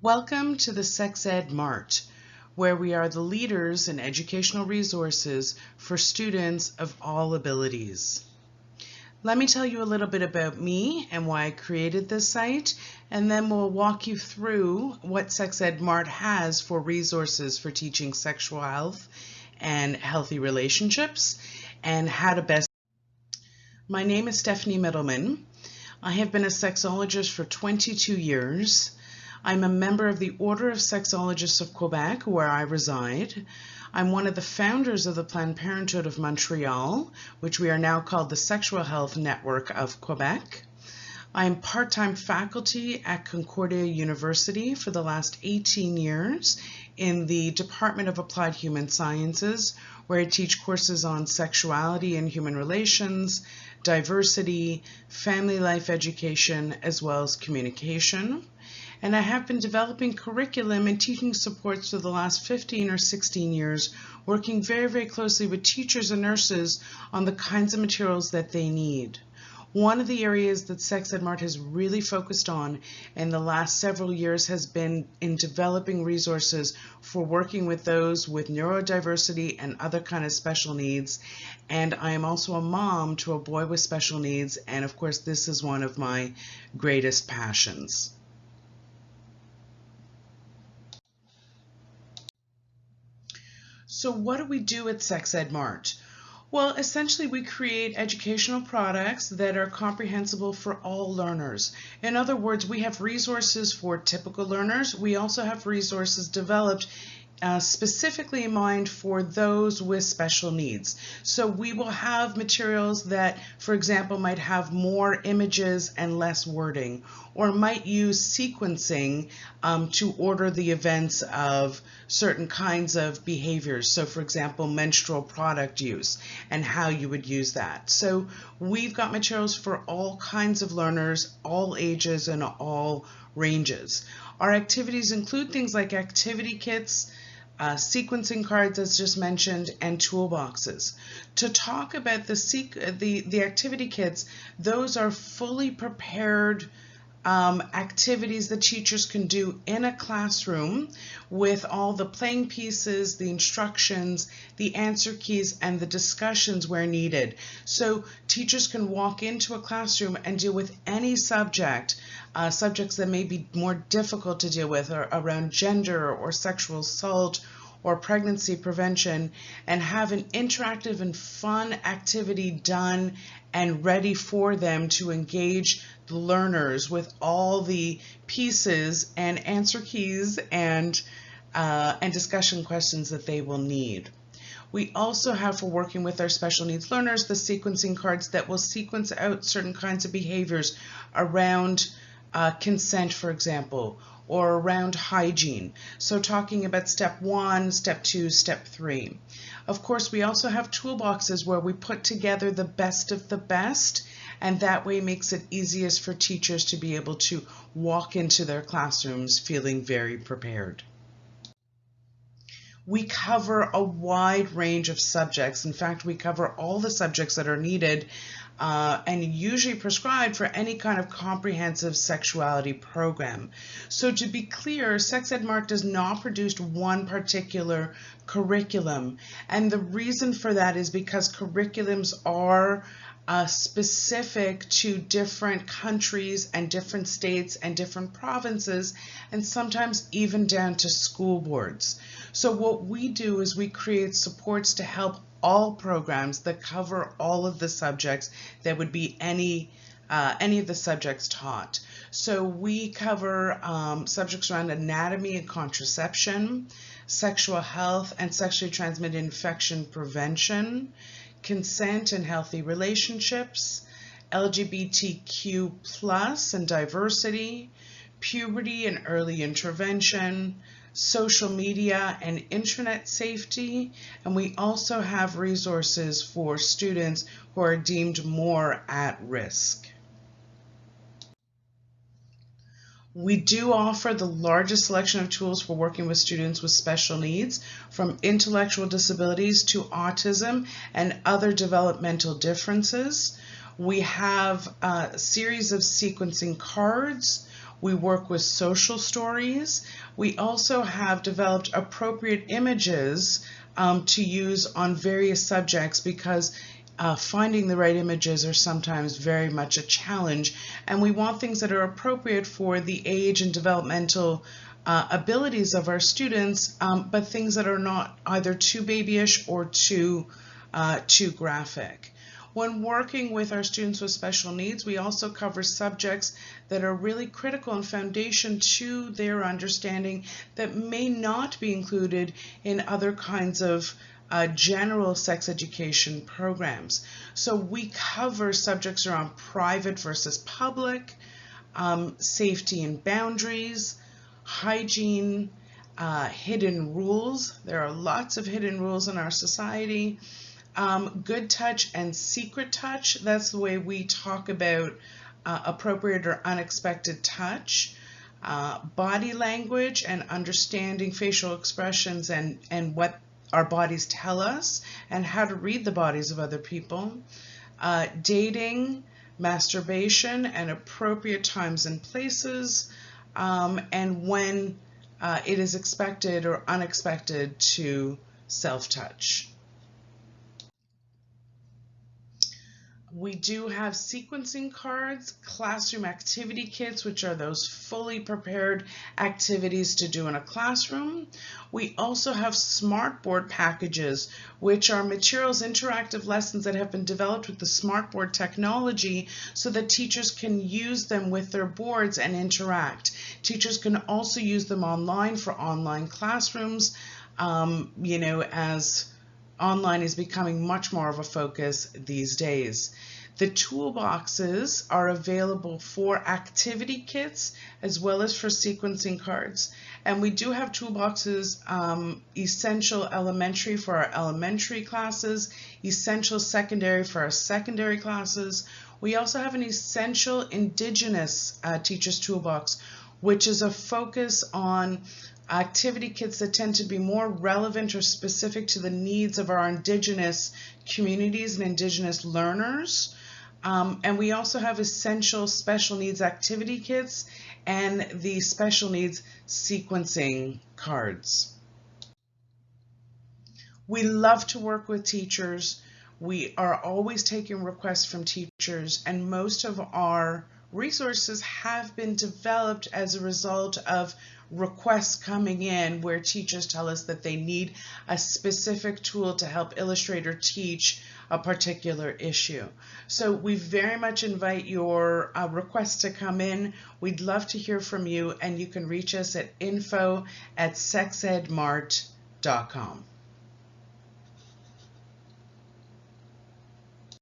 Welcome to the Sex Ed Mart, where we are the leaders in educational resources for students of all abilities. Let me tell you a little bit about me and why I created this site, and then we'll walk you through what Sex Ed Mart has for resources for teaching sexual health and healthy relationships and how to best. My name is Stephanie Mittleman. I have been a sexologist for 22 years. I'm a member of the Order of Sexologists of Quebec, where I reside. I'm one of the founders of the Planned Parenthood of Montreal, which we are now called the Sexual Health Network of Quebec. I'm part-time faculty at Concordia University for the last 18 years in the Department of Applied Human Sciences, where I teach courses on sexuality and human relations, diversity, family life education, as well as communication. And I have been developing curriculum and teaching supports for the last 15 or 16 years, working very closely with teachers and nurses on the kinds of materials that they need. One of the areas that Sex Ed Mart has really focused on in the last several years has been in developing resources for working with those with neurodiversity and other kind of special needs. And I am also a mom to a boy with special needs, and of course this is one of my greatest passions. So what do we do at Sex Ed Mart? Well, essentially we create educational products that are comprehensible for all learners. In other words, we have resources for typical learners. We also have resources developed specifically in mind for those with special needs. So we will have materials that, for example, might have more images and less wording, or might use sequencing to order the events of certain kinds of behaviors. So for example, menstrual product use and how you would use that. So we've got materials for all kinds of learners, all ages and all ranges. Our activities include things like activity kits, sequencing cards, as just mentioned, and toolboxes. To talk about the activity kits, those are fully prepared activities that teachers can do in a classroom with all the playing pieces, the instructions, the answer keys, and the discussions where needed. So teachers can walk into a classroom and deal with any subject, subjects that may be more difficult to deal with, or around gender or sexual assault or pregnancy prevention, and have an interactive and fun activity done and ready for them to engage the learners with all the pieces and answer keys and discussion questions that they will need. We also have, for working with our special needs learners, the sequencing cards that will sequence out certain kinds of behaviors around consent, for example, or around hygiene. So talking about step 1, step 2, step 3. Of course, we also have toolboxes where we put together the best of the best, and that way makes it easiest for teachers to be able to walk into their classrooms feeling very prepared. We cover a wide range of subjects. In fact, we cover all the subjects that are needed and usually prescribed for any kind of comprehensive sexuality program. So to be clear, Sex Ed Mart does not produce one particular curriculum. And the reason for that is because curriculums are specific to different countries and different states and different provinces, and sometimes even down to school boards. So what we do is we create supports to help all programs that cover all of the subjects that would be any of the subjects taught. So we cover subjects around anatomy and contraception, sexual health and sexually transmitted infection prevention, consent and healthy relationships, LGBTQ plus and diversity, puberty and early intervention, social media and internet safety, and we also have resources for students who are deemed more at risk. We do offer the largest selection of tools for working with students with special needs, from intellectual disabilities to autism and other developmental differences. We have a series of sequencing cards. We work with social stories. We also have developed appropriate images to use on various subjects because finding the right images are sometimes very much a challenge, and we want things that are appropriate for the age and developmental abilities of our students, but things that are not either too babyish or too graphic. When working with our students with special needs, we also cover subjects that are really critical and foundation to their understanding that may not be included in other kinds of general sex education programs. So we cover subjects around private versus public, safety and boundaries, hygiene, hidden rules. There are lots of hidden rules in our society. Good touch and secret touch, that's the way we talk about appropriate or unexpected touch. Body language and understanding facial expressions and what our bodies tell us and how to read the bodies of other people. Dating, masturbation, and appropriate times and places, and when it is expected or unexpected to self-touch. We do have sequencing cards, classroom activity kits, which are those fully prepared activities to do in a classroom. We also have smartboard packages, which are materials, interactive lessons that have been developed with the smartboard technology so that teachers can use them with their boards and interact. Teachers can also use them online for online classrooms, as online is becoming much more of a focus these days. The toolboxes are available for activity kits as well as for sequencing cards. And we do have toolboxes, essential elementary for our elementary classes, essential secondary for our secondary classes. We also have an essential Indigenous teachers toolbox, which is a focus on activity kits that tend to be more relevant or specific to the needs of our Indigenous communities and Indigenous learners. And we also have essential special needs activity kits and the special needs sequencing cards. We love to work with teachers. We are always taking requests from teachers, and most of our resources have been developed as a result of requests coming in where teachers tell us that they need a specific tool to help illustrate or teach a particular issue. So we very much invite your requests to come in. We'd love to hear from you, and you can reach us at info@sexedmart.com.